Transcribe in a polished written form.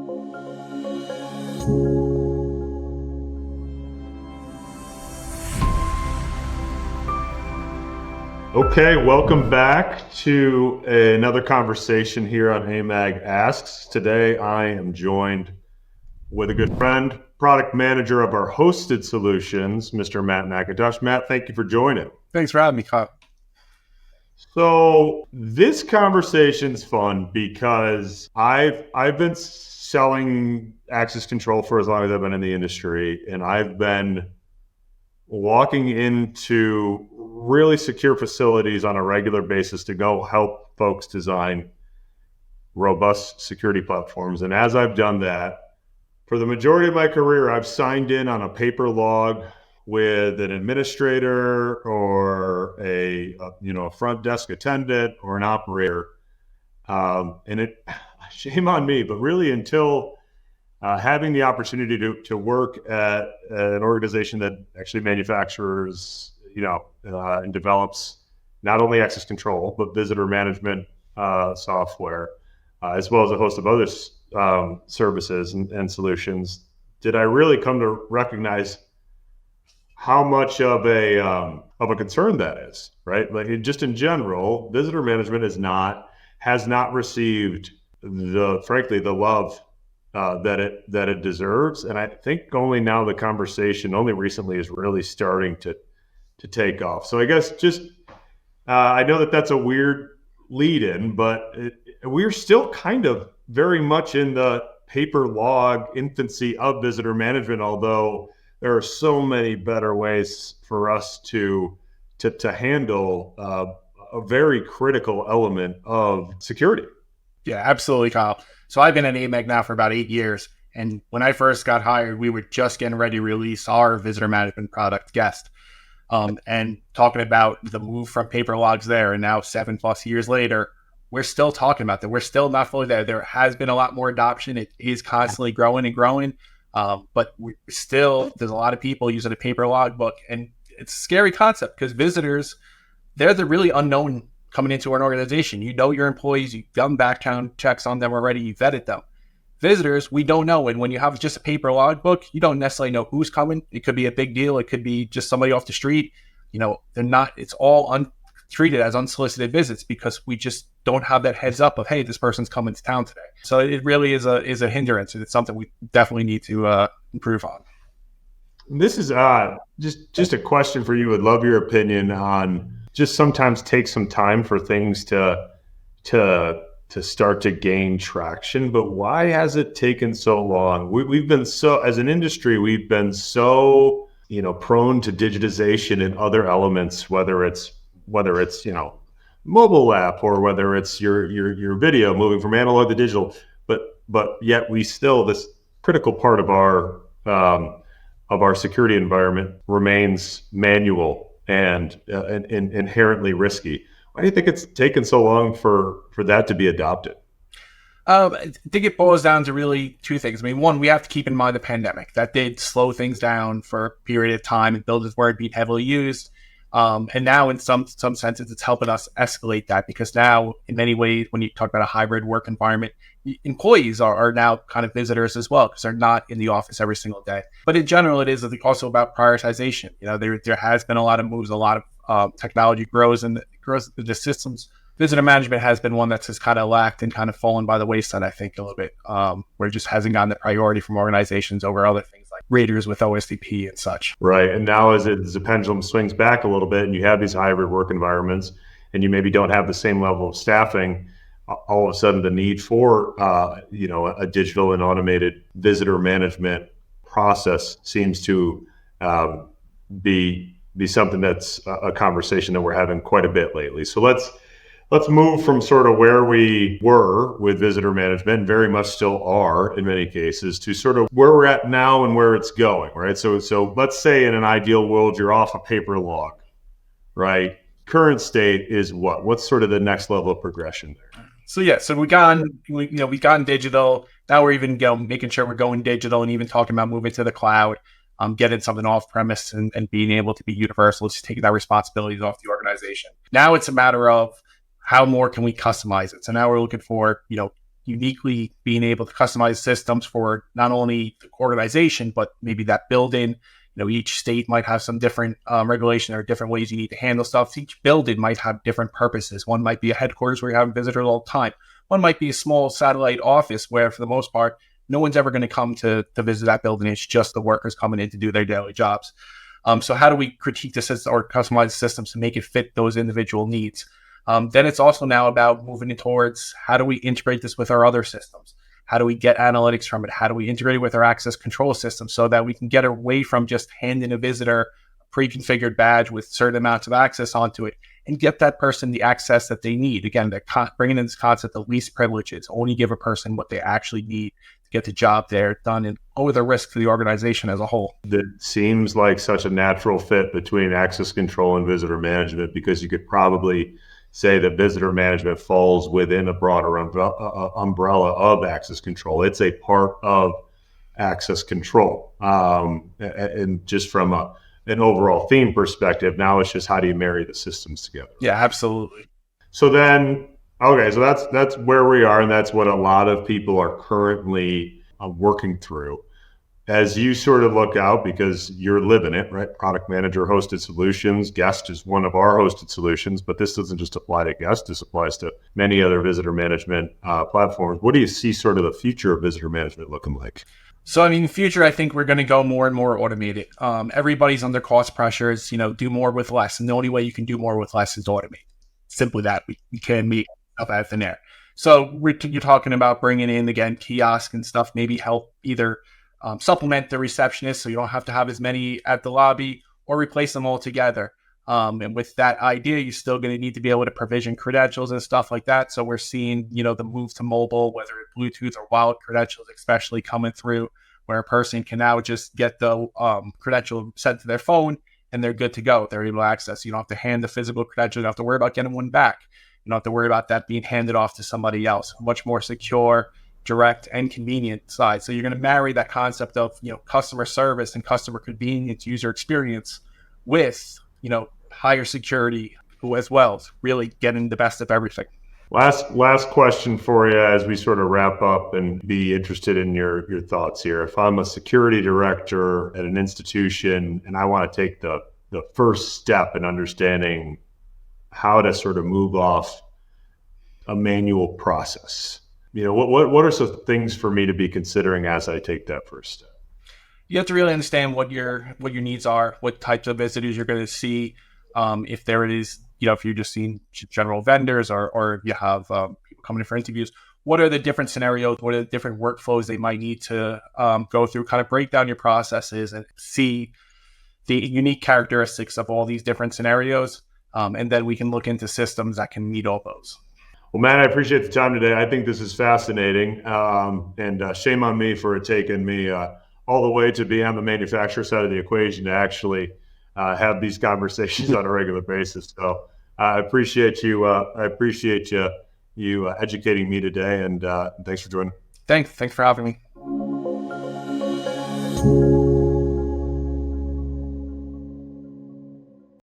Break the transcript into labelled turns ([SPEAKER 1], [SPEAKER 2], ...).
[SPEAKER 1] Okay, welcome back to another conversation here on AMAG Asks. Today I am joined with a good friend, product manager of our hosted solutions, Mr. Matt Macintosh. Matt, thank you for joining.
[SPEAKER 2] Thanks for having me, Kyle.
[SPEAKER 1] So this conversation's fun because I've been selling access control for as long as I've been in the industry, and I've been walking into really secure facilities on a regular basis to go help folks design robust security platforms. And as I've done that, for the majority of my career, I've signed in on a paper log with an administrator or a front desk attendant or an operator. And it, shame on me, but really until having the opportunity to work at an organization that actually manufactures, and develops not only access control, but visitor management software, as well as a host of other services and solutions, did I really come to recognize how much of a concern that is, right? Like just in general, visitor management has not received the love that it deserves. And I think only now the conversation only recently is really starting to take off. So I guess just I know that that's a weird lead in, but we're still kind of very much in the paper log infancy of visitor management, although there are so many better ways for us to handle a very critical element of security.
[SPEAKER 2] Yeah, absolutely, Kyle. So I've been at AMAG now for about 8 years. And when I first got hired, we were just getting ready to release our visitor management product, Guest. And talking about the move from paper logs there, and now 7+ years later, we're still talking about that. We're still not fully there. There has been a lot more adoption. It is constantly growing and growing. But there's a lot of people using a paper logbook, and it's a scary concept because visitors, they're the really unknown coming into an organization. You know your employees, you've done background checks on them already, you've vetted them. Visitors, we don't know. And when you have just a paper logbook, you don't necessarily know who's coming. It could be a big deal. It could be just somebody off the street. It's all treated as unsolicited visits because we just don't have that heads up of, hey, this person's coming to town today. So it really is a hindrance. It's something we definitely need to improve on.
[SPEAKER 1] This is just a question for you. Would love your opinion on just sometimes take some time for things to start to gain traction, but why has it taken so long? We've been as an industry, we've been so prone to digitization in other elements, whether it's mobile app or whether it's your video moving from analog to digital, but yet we still, this critical part of our security environment remains manual and inherently risky. Why do you think it's taken so long for that to be adopted?
[SPEAKER 2] I think it boils down to really two things. I mean, one, we have to keep in mind the pandemic. That did slow things down for a period of time and builders weren't being heavily used. And now in some senses, it's helping us escalate that because now in many ways, when you talk about a hybrid work environment, employees are now kind of visitors as well because they're not in the office every single day. But in general, it is also about prioritization. There has been a lot of moves, a lot of technology grows the systems. Visitor management has been one that's just kind of lacked and kind of fallen by the wayside, I think, a little bit, where it just hasn't gotten the priority from organizations over other things like raters with OSDP and such.
[SPEAKER 1] Right. And now as the pendulum swings back a little bit and you have these hybrid work environments and you maybe don't have the same level of staffing, all of a sudden the need for a digital and automated visitor management process seems to be something that's a conversation that we're having quite a bit lately. So let's move from sort of where we were with visitor management, and very much still are in many cases, to sort of where we're at now and where it's going, right? So let's say in an ideal world, you're off a paper log, right? Current state is what? What's sort of the next level of progression there?
[SPEAKER 2] So we've gotten digital. Now we're even making sure we're going digital and even talking about moving to the cloud, getting something off premise and being able to be universal, just taking that responsibilities off the organization. Now it's a matter of how more can we customize it? So now we're looking for, uniquely being able to customize systems for not only the organization, but maybe that building. Each state might have some different regulation or different ways you need to handle stuff. Each building might have different purposes. One might be a headquarters where you're having visitors all the time. One might be a small satellite office where, for the most part, no one's ever going to come to visit that building. It's just the workers coming in to do their daily jobs. So how do we critique the system or customize the systems to make it fit those individual needs? Then it's also now about moving towards how do we integrate this with our other systems? How do we get analytics from it? How do we integrate it with our access control system so that we can get away from just handing a visitor a pre-configured badge with certain amounts of access onto it and get that person the access that they need? Again, bringing in this concept of least privileges, only give a person what they actually need to get the job there done and lower the risk to the organization as a whole.
[SPEAKER 1] That seems like such a natural fit between access control and visitor management, because you could probably say that visitor management falls within a broader umbrella of access control. It's a part of access control. And just from an overall theme perspective, now it's just how do you marry the systems together?
[SPEAKER 2] Yeah, absolutely.
[SPEAKER 1] So then, okay, so that's where we are, and that's what a lot of people are currently working through. As you sort of look out, because you're living it, right? Product manager, hosted solutions, Guest is one of our hosted solutions, but this doesn't just apply to Guest, this applies to many other visitor management platforms. What do you see sort of the future of visitor management looking like?
[SPEAKER 2] So, in the future, I think we're going to go more and more automated. Everybody's under cost pressures, do more with less. And the only way you can do more with less is automate. Simply that. We can make up out of thin air. So you're talking about bringing in, again, kiosk and stuff, maybe help either supplement the receptionist so you don't have to have as many at the lobby, or replace them altogether. And with that idea, you're still going to need to be able to provision credentials and stuff like that. So we're seeing, the move to mobile, whether it's Bluetooth or wild credentials, especially coming through, where a person can now just get the credential sent to their phone and they're good to go. They're able to access. You don't have to hand the physical credential. You don't have to worry about getting one back. You don't have to worry about that being handed off to somebody else. Much more secure, direct, and convenient side. So you're going to marry that concept of, customer service and customer convenience, user experience with, higher security as well, really getting the best of everything.
[SPEAKER 1] Last question for you as we sort of wrap up, and be interested in your thoughts here. If I'm a security director at an institution and I want to take the first step in understanding how to sort of move off a manual process, what are some things for me to be considering as I take that first step?
[SPEAKER 2] You have to really understand what your needs are, what types of visitors you're going to see. If there it is, if you're just seeing general vendors or you have people coming in for interviews, what are the different scenarios? What are the different workflows they might need to go through? Kind of break down your processes and see the unique characteristics of all these different scenarios. And then we can look into systems that can meet all those.
[SPEAKER 1] Well, Matt, I appreciate the time today. I think this is fascinating. And shame on me for taking me all the way to be on the manufacturer side of the equation to actually have these conversations on a regular basis. So I appreciate you. You educating me today, and thanks for joining.
[SPEAKER 2] Thanks for having me.